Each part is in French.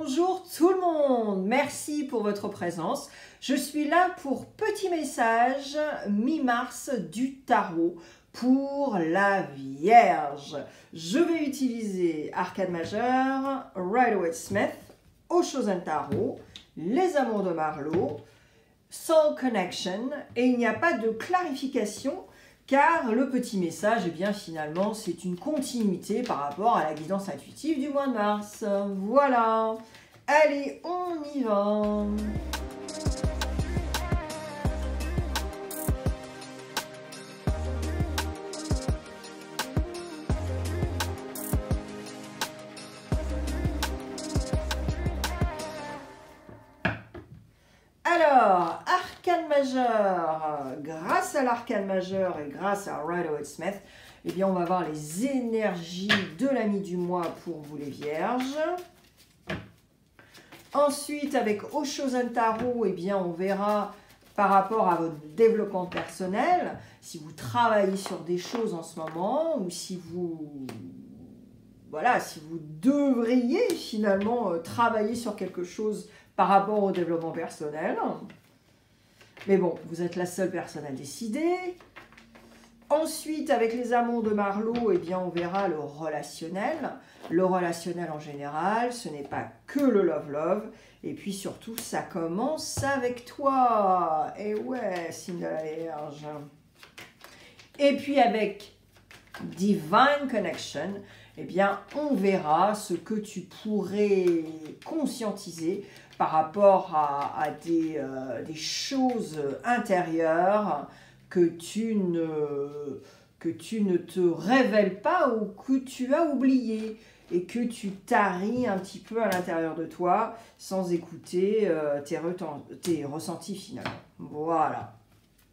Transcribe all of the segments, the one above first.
Bonjour tout le monde, merci pour votre présence. Je suis là pour petit message mi-mars du tarot pour la Vierge. Je vais utiliser Arcane Majeur, Rider-Waite-Smith, Osho-Zen Tarot, Les Amours de Marlowe, Soul Connection, et il n'y a pas de clarification car le petit message, eh bien, finalement, c'est une continuité par rapport à la guidance intuitive du mois de mars. Voilà. Allez, on y va. Alors, Arcane Majeur, grâce à l'Arcane Majeur et grâce à Rider-Waite-Smith, eh bien, on va voir les énergies de la mi-du-mois pour vous les Vierges. Ensuite, avec Osho-Zen Tarot, eh bien, on verra par rapport à votre développement personnel, si vous travaillez sur des choses en ce moment ou si vous... Voilà, si vous devriez finalement travailler sur quelque chose par rapport au développement personnel. Mais bon, vous êtes la seule personne à décider. Ensuite, avec les amours de Marlowe, eh bien, on verra le relationnel. Le relationnel en général, ce n'est pas que le love-love. Et puis surtout, ça commence avec toi. Et ouais, signe de la Vierge. Et puis avec Divine Connection, eh bien, on verra ce que tu pourrais conscientiser par rapport à des choses intérieures que tu ne te révèles pas ou que tu as oublié et que tu taris un petit peu à l'intérieur de toi sans écouter tes ressentis finalement. Voilà.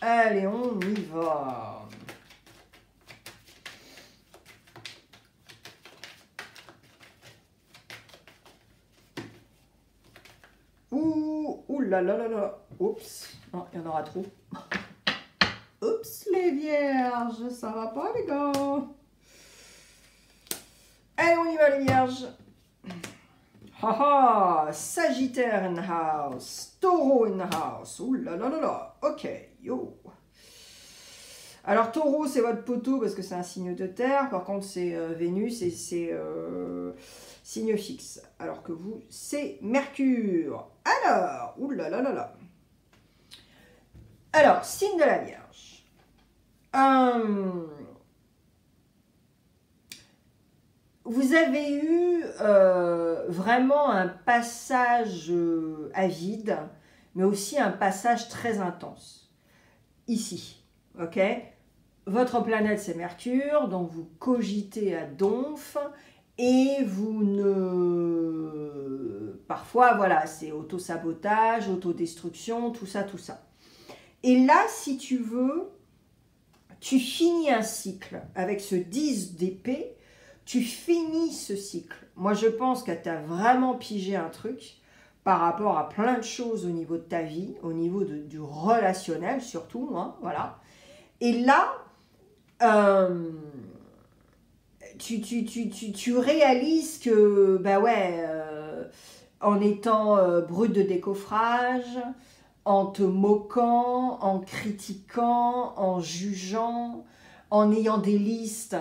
Allez, on y va. Ouh là là là là. Oups. Non, il y en aura trop. Oups, les vierges. Ça va pas, les gars. Allez, on y va, les vierges. Haha. Sagittaire in the house. Taureau in the house. Ouh là là là là. Ok, yo. Alors, taureau, c'est votre poteau parce que c'est un signe de terre. Par contre, c'est Vénus et c'est signe fixe. Alors que vous, c'est Mercure. Alors, oulalalala. Alors, signe de la Vierge. Vous avez eu vraiment un passage à vide, mais aussi un passage très intense. Ici, ok? Votre planète, c'est Mercure, donc vous cogitez à donf. Et vous ne... Parfois, voilà, c'est auto-sabotage, autodestruction, tout ça, tout ça. Et là, si tu veux, tu finis un cycle. Avec ce 10 d'épée, tu finis ce cycle. Moi, je pense que tu as vraiment pigé un truc par rapport à plein de choses au niveau de ta vie, au niveau du relationnel surtout, hein, voilà. Et là... Tu réalises que, bah ouais, en étant brut de décoffrage, en te moquant, en critiquant, en jugeant, en ayant des listes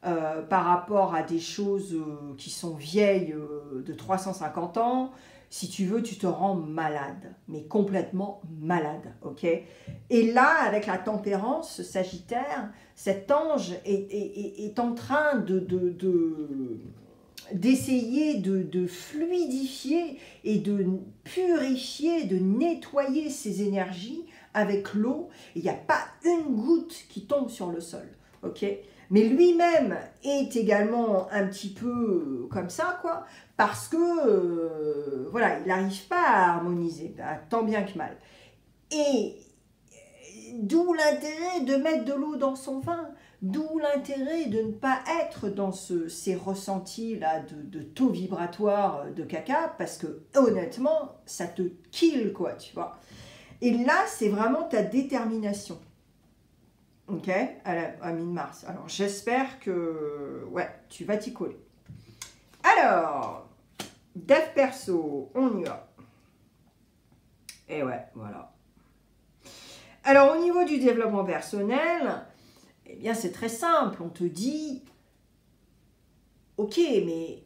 par rapport à des choses qui sont vieilles de 350 ans, si tu veux, tu te rends malade, mais complètement malade, ok? Et là, avec la tempérance, Sagittaire, cet ange est en train d'essayer de fluidifier et de purifier, de nettoyer ses énergies avec l'eau. Il n'y a pas une goutte qui tombe sur le sol, ok? Mais lui-même est également un petit peu comme ça, quoi, parce que, voilà, il n'arrive pas à harmoniser, tant bien que mal. Et d'où l'intérêt de mettre de l'eau dans son vin, d'où l'intérêt de ne pas être dans ces ressentis-là de taux vibratoire de caca, parce que, honnêtement, ça te kill, quoi, tu vois. Et là, c'est vraiment ta détermination. Ok, à mi-mars. Alors, j'espère que, ouais, tu vas t'y coller. Alors, Dev perso, on y va. Et ouais, voilà. Alors, au niveau du développement personnel, eh bien, c'est très simple. On te dit, ok, mais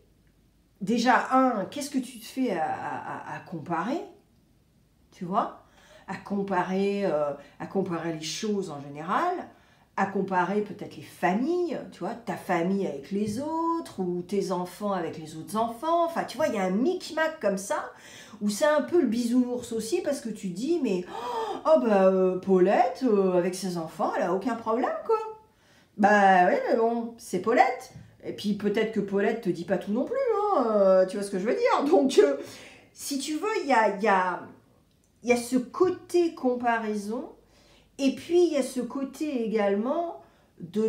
déjà, qu'est-ce que tu te fais à comparer? Tu vois? À comparer les choses en général, à comparer peut-être les familles, tu vois, ta famille avec les autres, ou tes enfants avec les autres enfants. Enfin, tu vois, il y a un micmac comme ça, où c'est un peu le bisounours aussi, parce que tu dis, mais, oh bah, Paulette, avec ses enfants, elle a aucun problème, quoi. Bah oui, mais bon, c'est Paulette. Et puis peut-être que Paulette te dit pas tout non plus, hein, tu vois ce que je veux dire. Donc, si tu veux, il y a ce côté comparaison, et puis il y a ce côté également de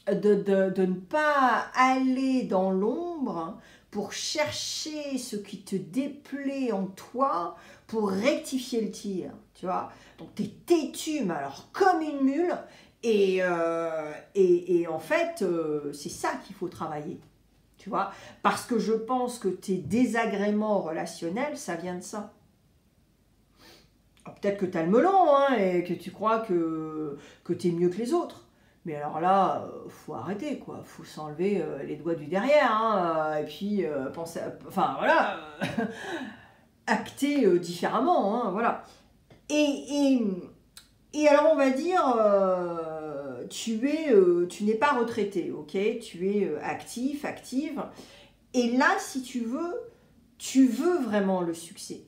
ne pas aller dans l'ombre pour chercher ce qui te déplaît en toi pour rectifier le tir, tu vois. Donc tu es têtu, mais alors comme une mule, et en fait, c'est ça qu'il faut travailler, tu vois. Parce que je pense que tes désagréments relationnels, ça vient de ça. Peut-être que tu as le melon, hein, et que tu crois que tu es mieux que les autres. Mais alors là, faut arrêter, quoi. Faut s'enlever les doigts du derrière, hein, et puis penser enfin, voilà, acter différemment, hein, voilà. Et, et alors, on va dire, tu n'es pas retraité, ok? Tu es actif, active. Et là, si tu veux vraiment le succès.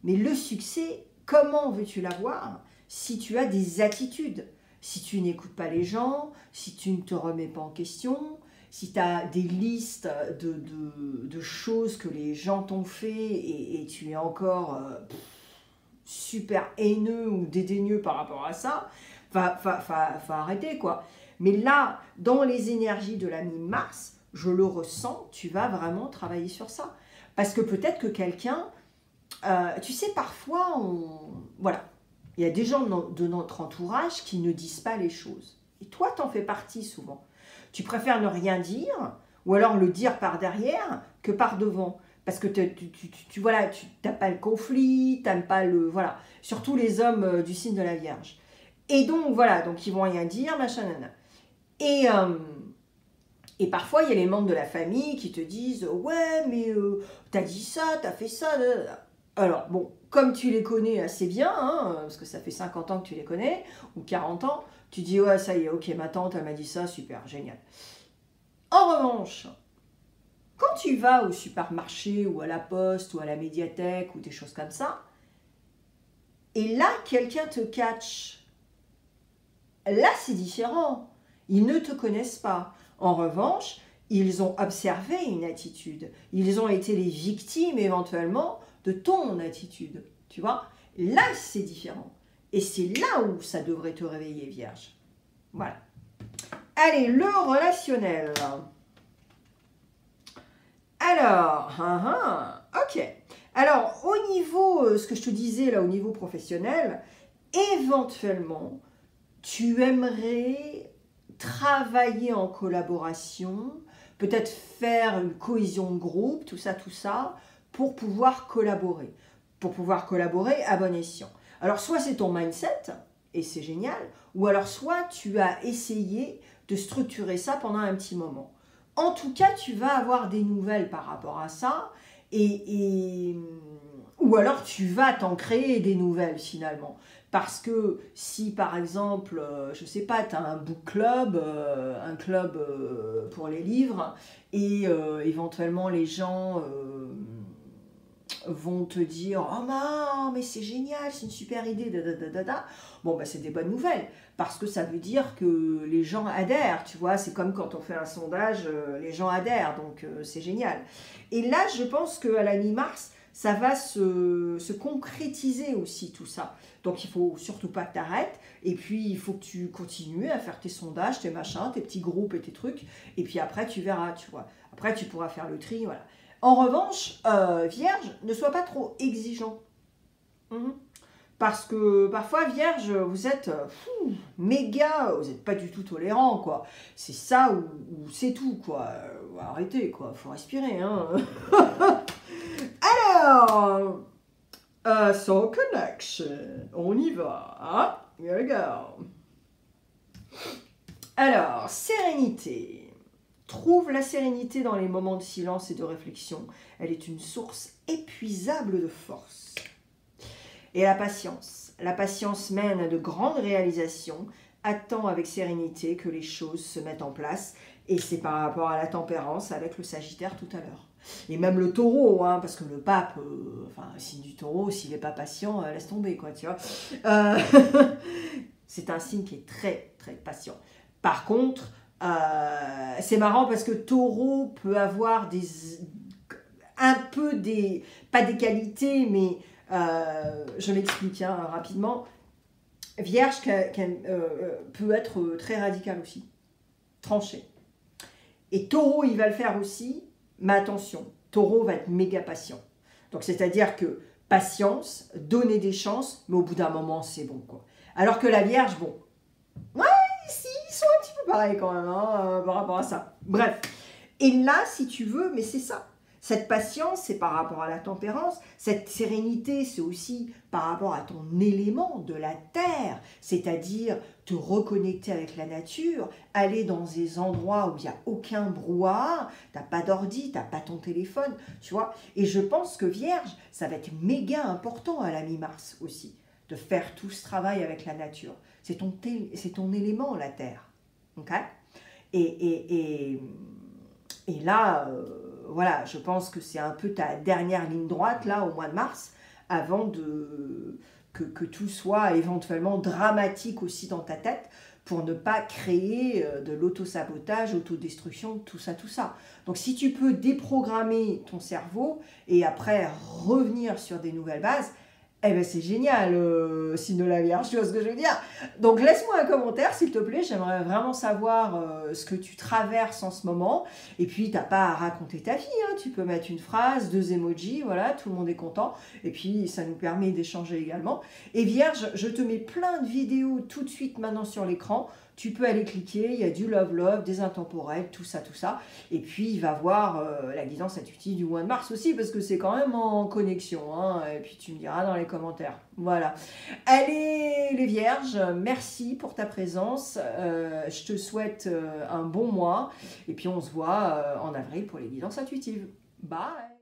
Mais le succès, comment veux-tu l'avoir si tu as des attitudes? Si tu n'écoutes pas les gens, si tu ne te remets pas en question, si tu as des listes de choses que les gens t'ont fait et tu es encore super haineux ou dédaigneux par rapport à ça, faut arrêter, quoi. Mais là, dans les énergies de la mi-mars, je le ressens, tu vas vraiment travailler sur ça. Parce que peut-être que quelqu'un, tu sais, parfois, voilà, il y a des gens de notre entourage qui ne disent pas les choses. Et toi, t'en fais partie souvent. Tu préfères ne rien dire, ou alors le dire par derrière, que par devant. Parce que voilà, tu n'as pas le conflit, tu n'aimes pas le... Voilà, surtout les hommes du signe de la Vierge. Et donc, voilà, donc ils vont rien dire, machin, nana. Et parfois, il y a les membres de la famille qui te disent « Ouais, mais t'as dit ça, t'as fait ça... » Alors, bon, comme tu les connais assez bien, hein, parce que ça fait 50 ans que tu les connais, ou 40 ans, tu dis « Ouais, ça y est, ok, ma tante, elle m'a dit ça, super, génial. » En revanche, quand tu vas au supermarché, ou à la poste, ou à la médiathèque, ou des choses comme ça, et là, quelqu'un te catch, là, c'est différent. Ils ne te connaissent pas. En revanche, ils ont observé une attitude. Ils ont été les victimes, éventuellement, de ton attitude. Tu vois? Là, c'est différent. Et c'est là où ça devrait te réveiller, Vierge. Voilà. Allez, le relationnel. Alors, ok. Alors, au niveau, ce que je te disais là, au niveau professionnel, éventuellement, tu aimerais travailler en collaboration, peut-être faire une cohésion de groupe, tout ça, pour pouvoir collaborer. Pour pouvoir collaborer à bon escient. Alors, soit c'est ton mindset, et c'est génial, ou alors soit tu as essayé de structurer ça pendant un petit moment. En tout cas, tu vas avoir des nouvelles par rapport à ça, ou alors tu vas t'en créer des nouvelles finalement. Parce que si par exemple, je ne sais pas, tu as un book club, un club pour les livres, et éventuellement les gens vont te dire « Oh non, mais c'est génial, c'est une super idée, da. » Bon, bah, c'est des bonnes nouvelles, parce que ça veut dire que les gens adhèrent, tu vois, c'est comme quand on fait un sondage, les gens adhèrent, donc c'est génial. Et là, je pense qu'à la mi-mars, ça va se concrétiser aussi tout ça. Donc il ne faut surtout pas que tu arrêtes, et puis il faut que tu continues à faire tes sondages, tes machins, tes petits groupes et tes trucs, et puis après tu verras, tu vois. Après tu pourras faire le tri, voilà. En revanche, Vierge, ne sois pas trop exigeant. Parce que parfois, Vierge, vous êtes méga, vous n'êtes pas du tout tolérant, quoi. C'est ça ou c'est tout, quoi. arrêtez, quoi, faut respirer, hein. Alors, Soul Connection, on y va, hein? Here we go. Alors, sérénité. Trouve la sérénité dans les moments de silence et de réflexion. Elle est une source épuisable de force. Et la patience. La patience mène à de grandes réalisations. Attends avec sérénité que les choses se mettent en place. Et c'est par rapport à la tempérance avec le Sagittaire tout à l'heure. Et même le Taureau, hein, parce que le pape, enfin, signe du Taureau, s'il n'est pas patient, laisse tomber, quoi, tu vois. C'est un signe qui est très, très patient. Par contre, c'est marrant parce que Taureau peut avoir pas des qualités, mais je m'explique rapidement. Vierge peut être très radical aussi, tranché. Et Taureau, il va le faire aussi, mais attention, Taureau va être méga patient. Donc, c'est-à-dire que patience, donner des chances, mais au bout d'un moment, c'est bon, quoi. Alors que la Vierge, bon, ouais, si, ils sont un petit peu pareils quand même, hein, par rapport à ça. Bref. Et là, si tu veux, mais c'est ça. Cette patience, c'est par rapport à la tempérance. Cette sérénité, c'est aussi par rapport à ton élément de la terre, c'est-à-dire te reconnecter avec la nature, aller dans des endroits où il n'y a aucun brouhaha, tu n'as pas d'ordi, tu n'as pas ton téléphone, tu vois. Et je pense que Vierge, ça va être méga important à la mi-mars aussi, de faire tout ce travail avec la nature. C'est ton élément, la terre. Okay, et là, voilà, je pense que c'est un peu ta dernière ligne droite, là, au mois de mars, avant que tout soit éventuellement dramatique aussi dans ta tête, pour ne pas créer de l'autosabotage, autodestruction, tout ça, tout ça. Donc, si tu peux déprogrammer ton cerveau et après revenir sur des nouvelles bases, eh ben c'est génial, signe de la Vierge, tu vois ce que je veux dire. Donc laisse-moi un commentaire s'il te plaît, j'aimerais vraiment savoir ce que tu traverses en ce moment. Et puis t'as pas à raconter ta vie, hein. Tu peux mettre une phrase, 2 emojis, voilà, tout le monde est content. Et puis ça nous permet d'échanger également. Et Vierge, je te mets plein de vidéos tout de suite maintenant sur l'écran. Tu peux aller cliquer, il y a du love, des intemporels, tout ça, tout ça. Et puis, il va voir la guidance intuitive du mois de mars aussi, parce que c'est quand même en connexion, hein. Et puis, tu me diras dans les commentaires. Voilà. Allez, les vierges, merci pour ta présence. Je te souhaite un bon mois. Et puis, on se voit en avril pour les guidances intuitives. Bye!